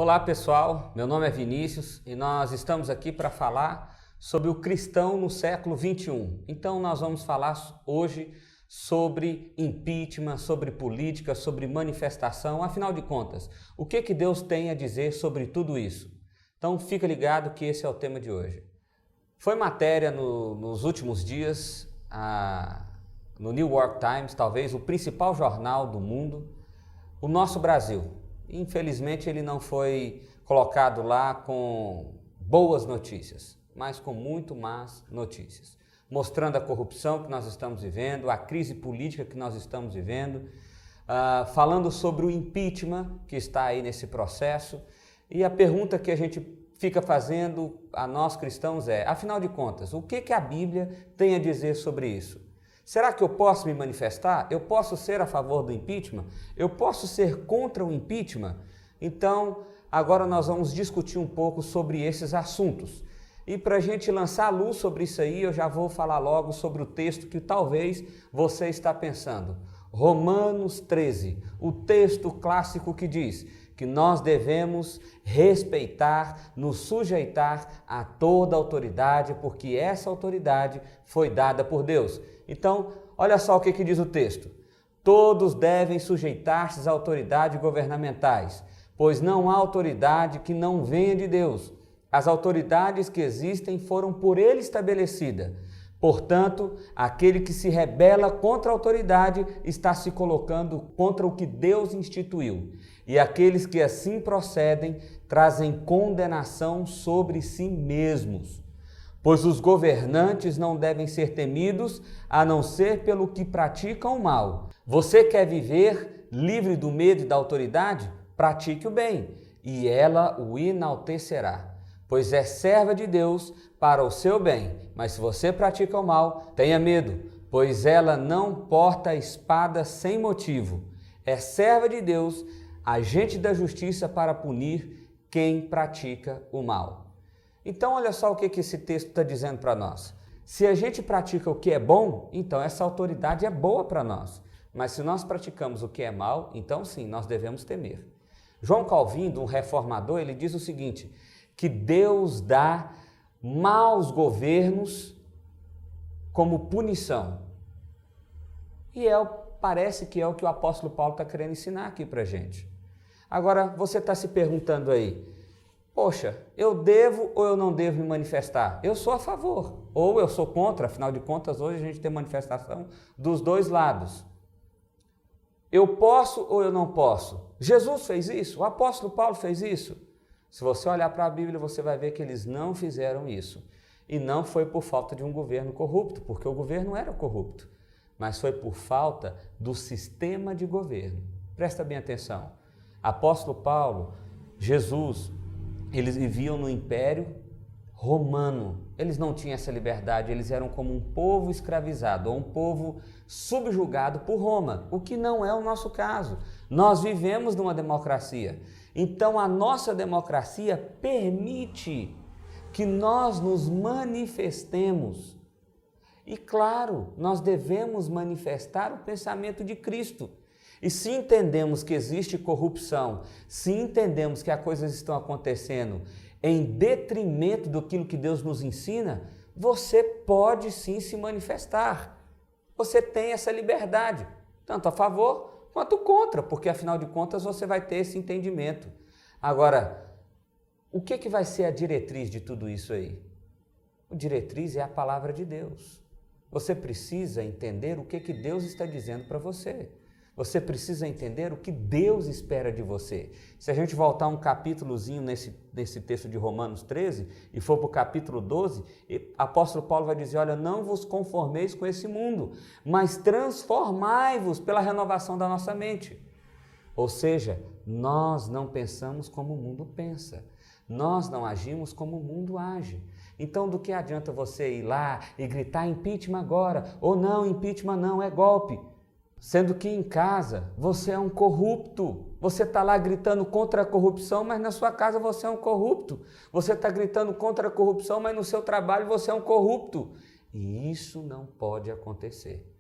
Olá pessoal, meu nome é Vinícius e nós estamos aqui para falar sobre o cristão no século 21. Então nós vamos falar hoje sobre impeachment, sobre política, sobre manifestação, afinal de contas, o que Deus tem a dizer sobre tudo isso? Então fica ligado que esse é o tema de hoje. Foi matéria nos últimos dias no New York Times, talvez o principal jornal do mundo, o nosso Brasil. Infelizmente ele não foi colocado lá com boas notícias, mas com muito más notícias, mostrando a corrupção que nós estamos vivendo, a crise política que nós estamos vivendo, falando sobre o impeachment que está aí nesse processo. E a pergunta que a gente fica fazendo a nós cristãos é, afinal de contas, o que a Bíblia tem a dizer sobre isso? Será que eu posso me manifestar? Eu posso ser a favor do impeachment? Eu posso ser contra o impeachment? Então, agora nós vamos discutir um pouco sobre esses assuntos. E para a gente lançar a luz sobre isso aí, eu já vou falar logo sobre o texto que talvez você está pensando. Romanos 13, o texto clássico que diz que nós devemos respeitar, nos sujeitar a toda autoridade, porque essa autoridade foi dada por Deus. Então, olha só o que diz o texto. Todos devem sujeitar-se às autoridades governamentais, pois não há autoridade que não venha de Deus. As autoridades que existem foram por Ele estabelecidas. Portanto, aquele que se rebela contra a autoridade está se colocando contra o que Deus instituiu. E aqueles que assim procedem trazem condenação sobre si mesmos. Pois os governantes não devem ser temidos, a não ser pelo que praticam o mal. Você quer viver livre do medo e da autoridade? Pratique o bem, e ela o enaltecerá. Pois é serva de Deus para o seu bem. Mas se você pratica o mal, tenha medo, pois ela não porta a espada sem motivo. É serva de Deus, agente da justiça para punir quem pratica o mal. Então olha só o que esse texto está dizendo para nós. Se a gente pratica o que é bom, então essa autoridade é boa para nós. Mas se nós praticamos o que é mal, então sim, nós devemos temer. João Calvino, um reformador, ele diz o seguinte, que Deus dá maus governos como punição. E parece que é o que o apóstolo Paulo está querendo ensinar aqui para a gente. Agora, você está se perguntando aí, poxa, eu devo ou eu não devo me manifestar? Eu sou a favor ou eu sou contra, afinal de contas, hoje a gente tem manifestação dos dois lados. Eu posso ou eu não posso? Jesus fez isso, o apóstolo Paulo fez isso. Se você olhar para a Bíblia, você vai ver que eles não fizeram isso. E não foi por falta de um governo corrupto, porque o governo era corrupto, mas foi por falta do sistema de governo. Presta bem atenção. Apóstolo Paulo, Jesus, eles viviam no Império Romano. Eles não tinham essa liberdade, eles eram como um povo escravizado, ou um povo subjugado por Roma, o que não é o nosso caso. Nós vivemos numa democracia. Então a nossa democracia permite que nós nos manifestemos. E claro, nós devemos manifestar o pensamento de Cristo. E se entendemos que existe corrupção, se entendemos que as coisas estão acontecendo em detrimento daquilo que Deus nos ensina, você pode sim se manifestar. Você tem essa liberdade, tanto a favor quanto contra, porque afinal de contas você vai ter esse entendimento. Agora, o que vai ser a diretriz de tudo isso aí? A diretriz é a palavra de Deus. Você precisa entender o que Deus está dizendo para você. Você precisa entender o que Deus espera de você. Se a gente voltar um capítulozinho nesse texto de Romanos 13 e for para o capítulo 12, apóstolo Paulo vai dizer, olha, não vos conformeis com esse mundo, mas transformai-vos pela renovação da nossa mente. Ou seja, nós não pensamos como o mundo pensa. Nós não agimos como o mundo age. Então, do que adianta você ir lá e gritar impeachment agora? Ou não, impeachment não, é golpe. Sendo que em casa você é um corrupto. Você está lá gritando contra a corrupção, mas na sua casa você é um corrupto. Você está gritando contra a corrupção, mas no seu trabalho você é um corrupto. E isso não pode acontecer.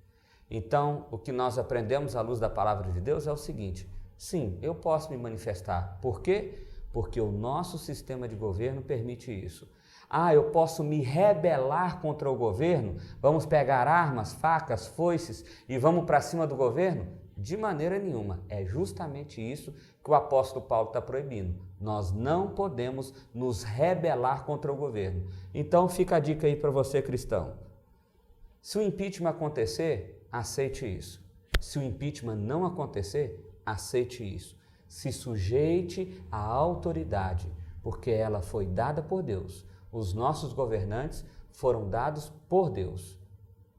Então, o que nós aprendemos à luz da palavra de Deus é o seguinte: sim, eu posso me manifestar. Por quê? porque o nosso sistema de governo permite isso. Ah, eu posso me rebelar contra o governo? Vamos pegar armas, facas, foices e vamos para cima do governo? De maneira nenhuma. É justamente isso que o apóstolo Paulo está proibindo. Nós não podemos nos rebelar contra o governo. Então fica a dica aí para você, cristão. Se o impeachment acontecer, aceite isso. Se o impeachment não acontecer, aceite isso. Se sujeite à autoridade, porque ela foi dada por Deus. Os nossos governantes foram dados por Deus,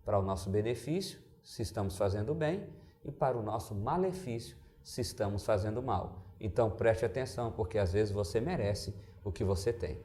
para o nosso benefício, se estamos fazendo bem, e para o nosso malefício, se estamos fazendo mal. Então preste atenção, porque às vezes você merece o que você tem.